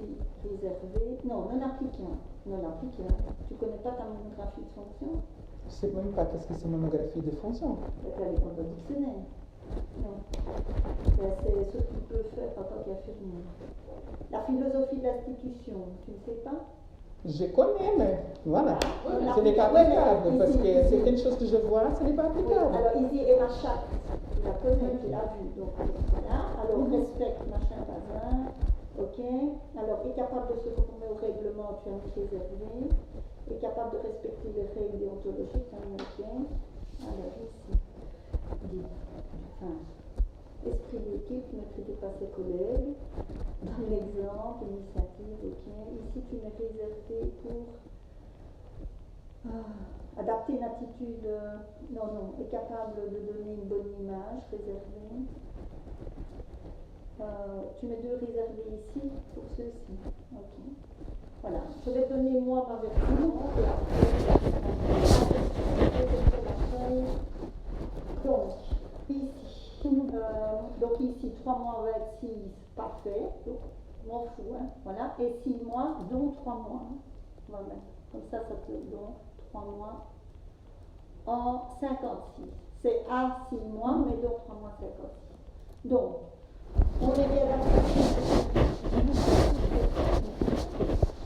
ici, réservé. Non, non appliqué. Non appliqué. Tu connais pas ta monographie de fonction? Je sais même pas qu'est-ce que c'est monographie de fonction. Elle est dans le dictionnaire. Non. C'est ce qu'il peut faire en tant qu'infirmier. La philosophie de l'institution, tu ne sais pas? Je connais, mais voilà. Voilà. Ce n'est pas applicable parce que c'est une chose que je vois, ce n'est pas applicable. Oui, alors ici, et machin, tu la connais, tu l'as vu. Donc voilà. Alors respecte machin, bazar. Ok. Alors est capable de se conformer au règlement, tu as mis réservé. Est capable de respecter les règles déontologiques, tu as mis ok. Alors ici, dit. Enfin, esprit d'équipe, ne critiquez pas ses collègues. Donne l'exemple, initiative, ok. Ici, tu m'es réservé pour adapter une attitude. Non, est capable de donner une bonne image, réservé. Tu mets 2 réservés ici pour ceux-ci. Ok. Voilà. Je vais donner moi ma version et après, donc ici 3 mois avec 6, parfait. Donc, m'en fous, hein. Voilà. Et 6 mois, dont 3 mois. Hein. Voilà. Comme ça te donne 3 mois en 56. C'est à 6 mois, mais donc 3 mois 56. Donc, on est bien d'accord.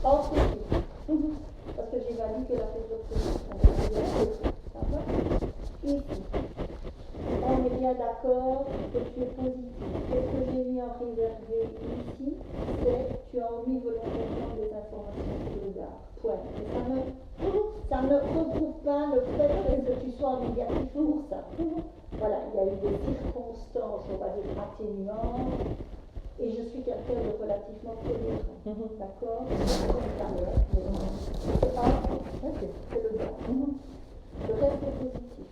Ensuite, parce que j'évalue que la philosophie. Ici, on est bien d'accord que tu es positif. Qu'est-ce que j'ai mis en réservé ici? C'est tu as omis volontairement des informations sur le gars. Point. Mais ça ne regroupe pas le fait que tu sois en négatif pour ça. Voilà, il y a eu des circonstances, on va dire, atténuantes, et je suis quelqu'un de relativement tolérant. D'accord? C'est le gars. Le reste est positif.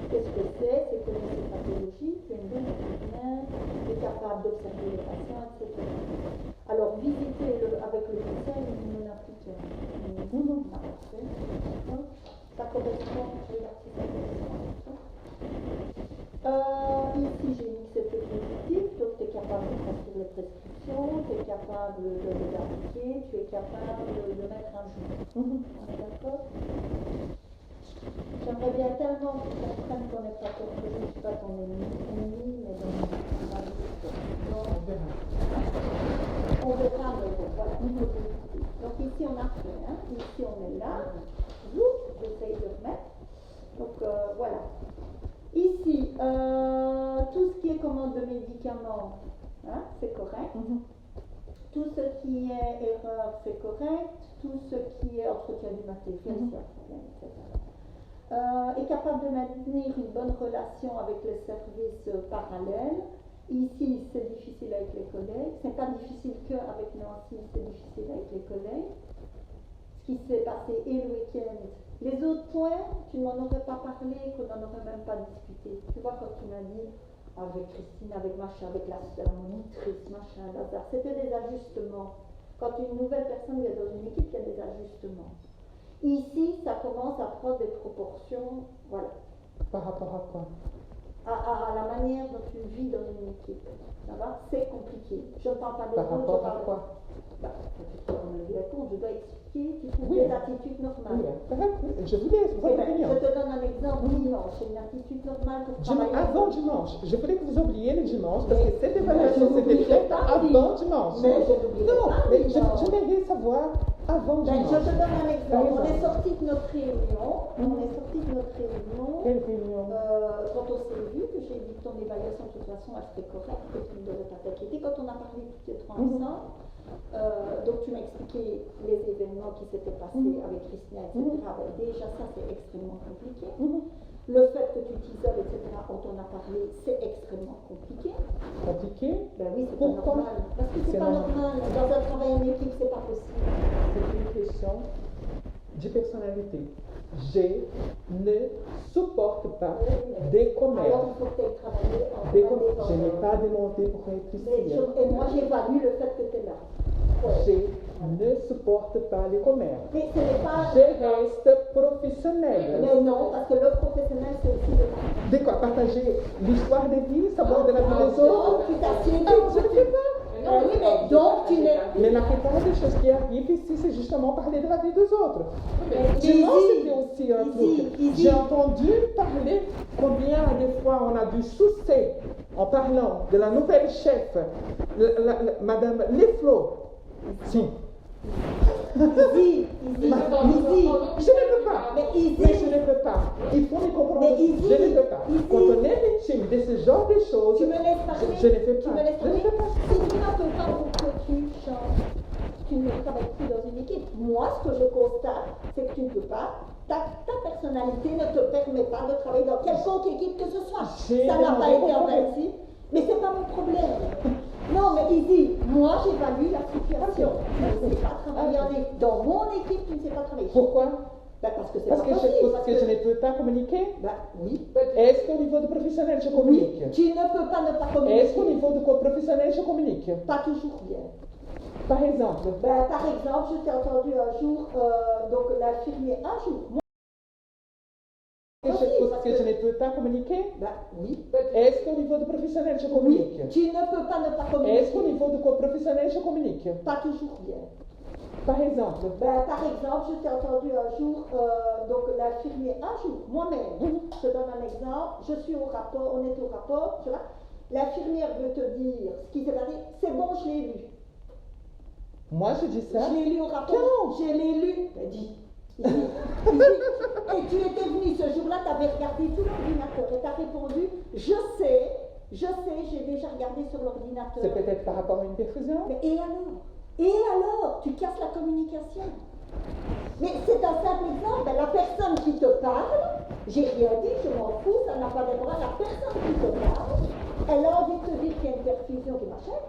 Qu'est-ce que c'est? C'est que c'est pathologique, tu es une bonne infirmière, tu es capable d'observer les patients, etc. Alors, visiter avec le médecin une non-appliquée. Ça correspond, je vais ici, j'ai mis que c'était positif, donc tu es capable de construire les prescriptions, tu es capable de les appliquer, tu es capable de mettre un jour. On est d'accord? J'aimerais bien tellement que tu comprennes qu'on n'est pas comme je ne suis pas ton ennemi, mais on verra, mais bon, voilà. Donc ici on a fait, hein. Ici on est là, j'essaye de remettre. Donc voilà. Ici, tout ce qui est commande de médicaments, hein, c'est correct. Tout ce qui est erreur, c'est correct. Tout ce qui est entretien du matériel, c'est un problème, etc. Est capable de maintenir une bonne relation avec les services parallèles. Ici, c'est difficile avec les collègues. Ce n'est pas difficile qu'avec Nancy, c'est difficile avec les collègues. Ce qui s'est passé et le week-end. Les autres points, tu ne m'en aurais pas parlé, qu'on n'en aurait même pas discuté. Tu vois, quand tu m'as dit, avec Christine, avec machin, avec la monitrice, machin, Lazare, c'était des ajustements. Quand une nouvelle personne vient dans une équipe, il y a des ajustements. Ici, ça commence à prendre des proportions, voilà. Par rapport à quoi? À la manière dont tu vis dans une équipe. Ça va? C'est compliqué. Je ne parle pas des autres. Par rapport à quoi? Je dois expliquer, tu trouves des attitudes normales. Oui, je vous laisse, votre opinion. Je te donne un exemple dimanche. C'est une attitude normale pour travailler. Avant dimanche. Je voulais que vous oubliez le dimanche, parce que cette évaluation s'était faite avant dimanche. Mais je n'oublierai pas. Mais j'aimerais savoir avant dimanche. Je te donne un exemple. On est sorti de notre réunion. Quelle réunion? Quand on s'est vu, que j'ai dit que ton évaluation, de toute façon, elle serait correcte, que tu ne devrais pas t'inquiéter. Quand on a parlé toutes les trois ensemble, donc tu m'as expliqué les événements qui s'étaient passés avec Christina, etc. Déjà, ça, c'est extrêmement compliqué. Le fait que tu t'isoles, etc., quand on a parlé, c'est extrêmement compliqué. Compliqué? Ben oui, c'est pas normal. Parce que c'est pas normal. Dans un travail en équipe, c'est pas possible. C'est une question de personnalité. Je ne supporte pas des commères. Alors, il faut que tu aies travaillé Je n'ai pas démonté pour être ici. Et moi, j'évalue le fait que tu es là. Je ne supporte pas les commères. Mais ce n'est pas... Je reste professionnelle. Mais non, parce que le professionnel, c'est aussi le partage. De quoi? Partager l'histoire des vies, savoir de la vie des autres? Tu t'assieds. Je ne fais pas. Oui, mais donc tu n'es Mais la plupart des choses qui arrivent ici, c'est justement parler de la vie des autres. Dimanche, c'était aussi un truc. J'ai entendu parler combien des fois on a dû soucier en parlant de la nouvelle chef, Madame Leflo. Si. Easy. Je ne peux pas. Mais je ne peux pas. Il faut les comprendre. Je ne peux pas. Quand on est victime de ce genre de choses, tu me laisses parler. Je ne fais pas. Tu me laisses parler. Si tu n'en peux pas pour que tu changes, tu ne travailles plus dans une équipe. Moi, ce que je constate, c'est que tu ne peux pas. Ta personnalité ne te permet pas de travailler dans quelconque équipe que ce soit. Ça n'a pas été inversé. Mais c'est pas mon problème. Non, mais Izzy, moi j'évalue la situation. Je ne sais pas travailler dans mon équipe, tu ne sais pas travailler. Pourquoi? Parce que c'est Parce pas que, possible. parce que je ne peux pas communiquer? Oui. Est-ce qu'au niveau de professionnel, je communique? Oui, tu ne peux pas ne pas communiquer. Est-ce qu'au niveau de professionnel, je communique? Pas toujours bien. Par exemple? Par exemple, je t'ai entendu un jour, donc l'infirmier, un jour. Parce que je ne peux pas communiquer? Oui. Est-ce qu'au niveau de professionnel, je communique? Oui, tu ne peux pas ne pas communiquer. Est-ce qu'au niveau de professionnel, je communique? Pas toujours bien. Par exemple? Par exemple, je t'ai entendu un jour, donc l'infirmier, un jour, moi-même, je te donne un exemple, je suis au rapport, on est au rapport, tu vois, l'infirmière veut te dire ce qui s'est passé, c'est bon, je l'ai lu. Moi, je dis ça? Je l'ai lu au rapport, je l'ai lu, dis. Et tu étais venu ce jour-là, tu avais regardé tout l'ordinateur et tu as répondu, je sais, j'ai déjà regardé sur l'ordinateur. C'est peut-être par rapport à une diffusion? Mais et alors, tu casses la communication. Mais c'est un simple exemple, la personne qui te parle, j'ai rien dit, je m'en fous, ça n'a pas d'importance, la personne qui te parle, elle a envie de te dire qu'il y a une perfusion qui machin.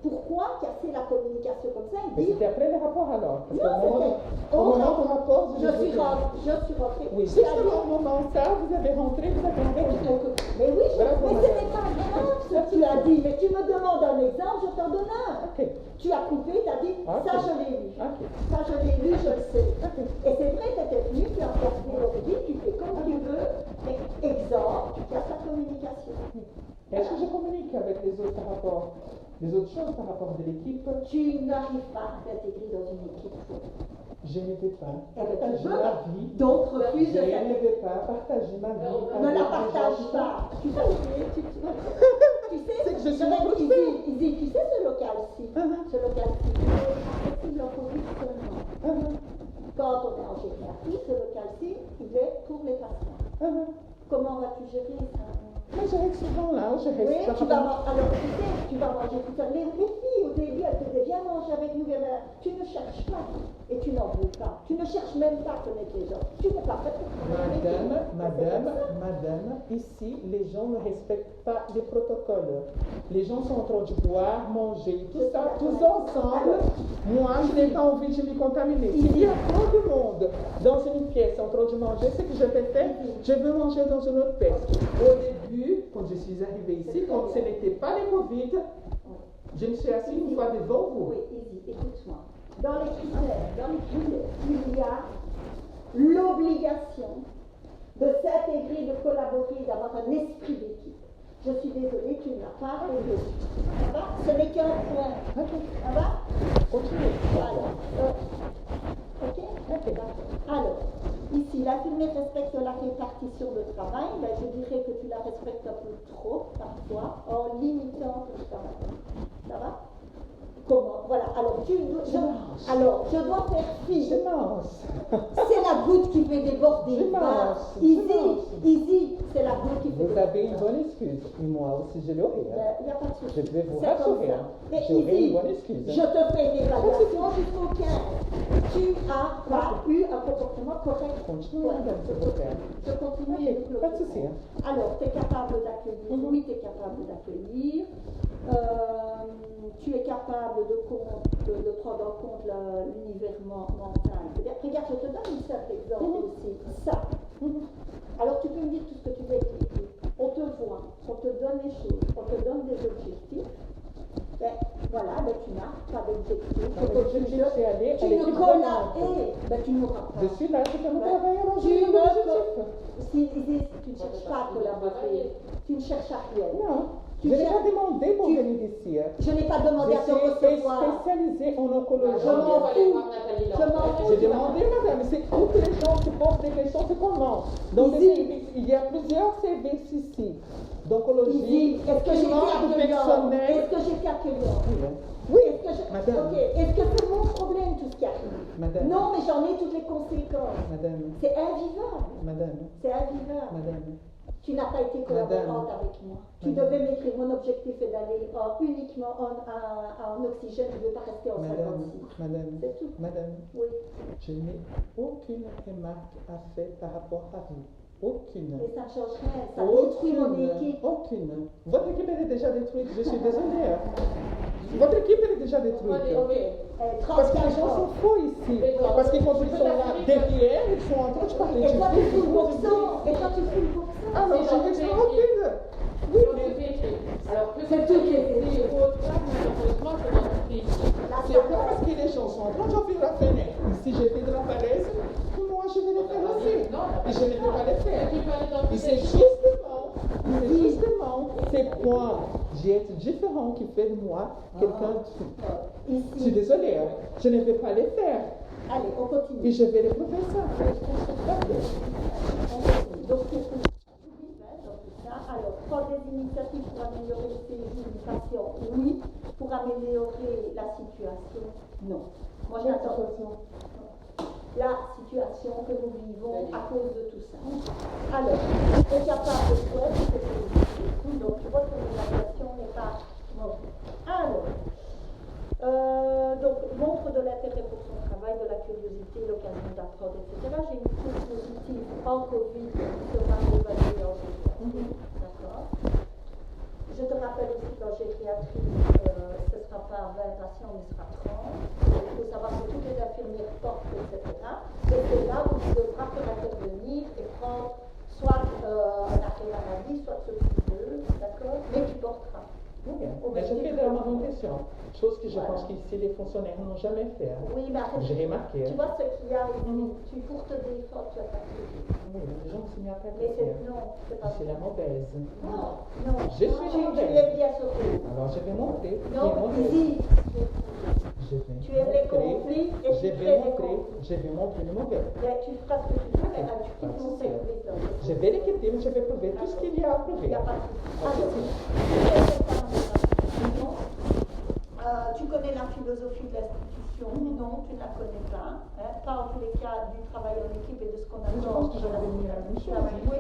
Pourquoi casser la communication comme ça? Mais c'était après le rapport alors? Parce non, au moment du rapport, je suis rentrée. Oui, justement au moment où ça, vous avez rentré, vous avez rentré. Mais oui, mais ce n'est pas grave ce que tu as dit, mais tu me demandes un exemple, je t'en donne un. Okay. Tu as coupé, tu as dit, ça je l'ai lu. Ça je l'ai lu, je le sais. Et c'est vrai, tu étais venu, tu as regardé l'ordi, tu fais comme tu veux, mais exemple, tu casses la communication. Est-ce que je communique avec les autres par rapport, les autres choses par rapport de l'équipe? Tu n'arrives pas à t'intégrer dans une équipe. Je ne vais pas partager ma vie. Donc refuse de Je ne vais pas partager ma vie. Ne la partage pas. Tu sais, c'est que je suis Izzy, tu sais ce local-ci, ce local-ci, c'est accessible en Covid seulement. Quand on est en gériatrie, ce local-ci, il est pour les patients. Comment vas-tu gérer ça? Moi, je reste souvent là, je reste. Oui, tu vas manger. Alors, tu sais, tu vas manger tout seul. Les filles, au début, elles te disaient, viens manger avec nous, viens manger. Tu ne cherches pas et tu n'en veux pas. Tu ne cherches même pas à connaître les gens. Tu n'es pas faite pour Madame, ici, les gens ne respectent pas les protocoles. Les gens sont en train de boire, manger, tout ça, tous ensemble. Moi, je n'ai pas envie de me contaminer. S'il y a trop de monde dans une pièce en train de manger, ce que je vais faire, je veux manger dans une autre pièce. Au début, quand je suis arrivée ici, quand ce n'était pas le Covid, je me suis assise une fois devant vous. Oui, Izzy, écoute-moi. Dans les critères, il y a l'obligation de s'intégrer, de collaborer, d'avoir un esprit d'équipe. Je suis désolée, tu ne l'as pas réglé. Ça va? Ce n'est qu'un point. Ça va? Continuez. Voilà. Ok, alors, ici, l'infirmière respecte la répartition de travail. Je dirais que tu la respectes un peu trop, parfois, en limitant ton travail. Ça va? Comment? Voilà, alors, je dois faire fi. Je mange. C'est la goutte qui fait déborder. Izzy, c'est la goutte qui fait déborder. Vous avez une bonne excuse. Et moi aussi, je l'aurai. Il n'y a pas de souci. Je vais vous rassurer. J'aurai une bonne excuse. Je te fais une évaluation jusqu'au 15. Tu n'as pas eu un comportement correct. Continuez, madame, s'il vous plaît. Je continue. Pas de souci. Alors, tu es capable d'accueillir. Oui, tu es capable d'accueillir. Tu es capable de prendre en compte l'univers mental. Regarde, je te donne un simple exemple aussi. Ça. Alors, tu peux me dire tout ce que tu veux expliquer. On te voit, on te donne les choses, on te donne des objectifs. Tu n'as pas d'objectif. Tu n'auras pas. Je suis là, je fais mon travail, alors tu ne cherches pas à collaborer. Tu ne cherches à rien. Non. Je n'ai pas demandé pour venir ici. Je n'ai pas demandé à te recevoir. Je suis spécialisée spécialisé en oncologie. Je m'en fous. Je m'en fous. J'ai demandé, madame, c'est toutes les gens qui posent des questions, c'est comment? Donc, il y a plusieurs services ici d'oncologie. Est-ce que j'étais accueillant? Est-ce que j'étais accueillant? Oui, Est-ce que je... madame. Ok. Est-ce que c'est mon problème tout ce qui arrive? Madame. Non, mais j'en ai toutes les conséquences. Madame. C'est invivable. Madame. C'est invivable. Madame. Tu n'as pas été collaborante avec moi. Tu devais m'écrire. Mon objectif est d'aller uniquement en oxygène. Je ne veux pas rester en 56. Madame. C'est tout. Madame. Oui. Je n'ai aucune remarque à faire par rapport à vous. Aucune. Mais ça ne change rien. Ça détruit mon équipe. Aucune. Votre équipe elle est déjà détruite. Je suis désolée. Votre équipe elle est déjà détruite. Parce que les gens sont faux ici. Parce que quand ils sont là derrière, ils sont en train de parler. Et toi, tu fous le boxon. Et toi, tu fous le boxon. Alors, je vais faire aucune. Oui, alors c'est tout qui est fait. C'est pas parce que les gens sont en train d'ouvrir la fenêtre. Si j'ai fait de la falaise, moi je vais le faire aussi. Et je ne vais pas le faire. Et c'est justement ces points d'être différents qui fait de moi quelqu'un de... Je suis désolée, je ne vais pas les faire. Allez, on continue. Et je vais les prouver ça. Donc, alors, prendre des initiatives pour améliorer le séjour du patient, oui. Pour améliorer la situation, non. Moi, j'attends la situation que nous vivons à cause de tout ça. Alors, est capable de quoi? Donc, votre évaluation n'est pas mauvaise. Alors, donc, montre de l'intérêt pour son travail, de la curiosité, l'occasion d'apprendre, etc. J'ai une chose positive en Covid qui sera évaluée en général. D'accord. Je te rappelle aussi qu'en gériatrie, ce ne sera pas 20 patients, mais ce sera 30. Il faut savoir que toutes les infirmières portent, etc. Et c'est là où tu devras faire intervenir et prendre soit un arrêt maladie, soit ce que tu veux, d'accord. Mais tu porteras. Oui, mais je fais de la manutention, chose que je pense qu'ici les fonctionnaires n'ont jamais fait. Oui, mais après, j'ai remarqué. Tu vois ce qu'il y a ici, tu pour te défendre, tu as pas fait. Oui, les gens se mettent à Mais c'est pas c'est la mauvaise. Non, non. Je suis mauvaise. Tu es bien sauvé. Alors je vais montrer. Non, ici. Tu aimes les conflits et tu crées des conflits. Je vais montrer le mauvais. Tu feras ce que tu veux, mais tu quittes mon service. Je vais les quitter, mais je vais prouver tout ce qu'il y a à prouver. Il n'y a pas de souci. Tu connais la philosophie de l'institution? Non, tu ne la connais pas. Pas en tous les cas du travail en équipe et de ce qu'on a fait. Je pense que je vais venir à la même chose. Oui.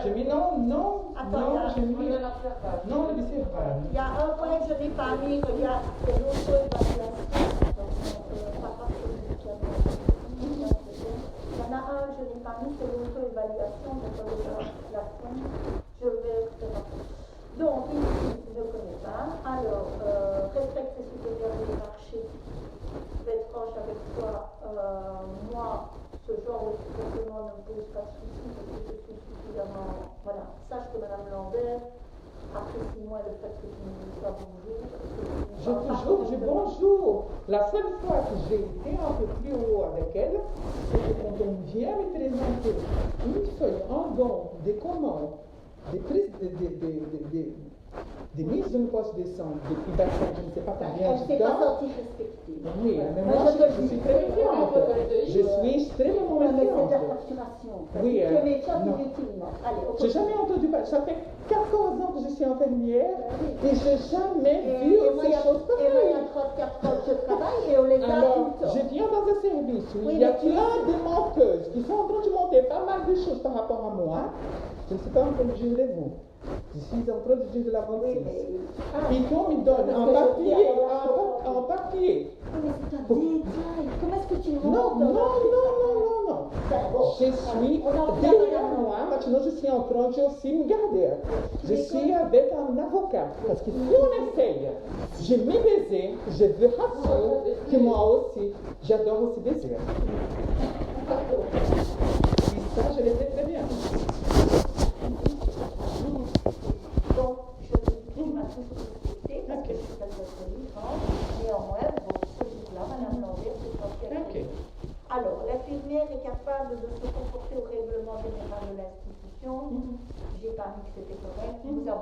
J'ai mis non. Attends, j'ai mis non, le bicéphale. Il y a un point que je n'ai pas mis, regarde, c'est l'auto-évaluation. Il y en a un que je n'ai pas mis, c'est l'auto-évaluation. Je vais faire après. Donc, ici, je ne connais pas. Alors, respecte ses supérieurs hiérarchiques. Je vais être franche avec toi. Moi, ce genre de comportement ne me pose pas de soucis parce que je suis suffisamment. Voilà. Sache que Mme Lambert apprécie moins le fait que tu me dises pas bonjour. Je bonjour. La seule fois que j'ai été un peu plus haut avec elle, c'est que quand on vient me présenter une feuille, un don, des commandes, des prises, des mises de poste de sang, des privations, je ne sais pas combien Elle de ne s'est pas temps. sentie respectée. Oui, mais moi je suis très méfiante. Je suis extrêmement Mais c'est de méfiante. la facturation. Oui, Tu es méfiante non. inutilement. Allez, on J'ai jamais entendu parler. Ça fait 14 ans que je suis infirmière et je n'ai jamais vu ces choses Et moi, il y pareilles. a 34 ans que je travaille et on les a Alors, tout le temps. je viens dans un service où Oui, il y a mais tu- plein de menteuses qui sont en train de monter pas mal de choses par rapport à moi. Je ne sais pas en train de juger vous. Je suis en train de juger de la Oui, mentise. mais... Et qu'on me donne un papier, un papier. Oui, mais c'est un détail. Comment est-ce que tu Non, montes non, non, non, non, non. Bon, Je suis derrière moi, maintenant je suis en train de aussi me garder. Je suis avec un avocat. Parce que si on essaye, je me baiser, je veux rassurer que moi aussi, j'adore aussi baiser. Et ça, je le fais très bien. Donc, je te dis que tu m'as tous respecté parce que je suis pas votre livrante. Néanmoins, bon, ce jour-là, Madame Lambert, c'est pas ce qu'elle a fait. Alors, l'infirmière est capable de se comporter au règlement général de l'institution. J'ai pas dit que c'était correct. Nous avons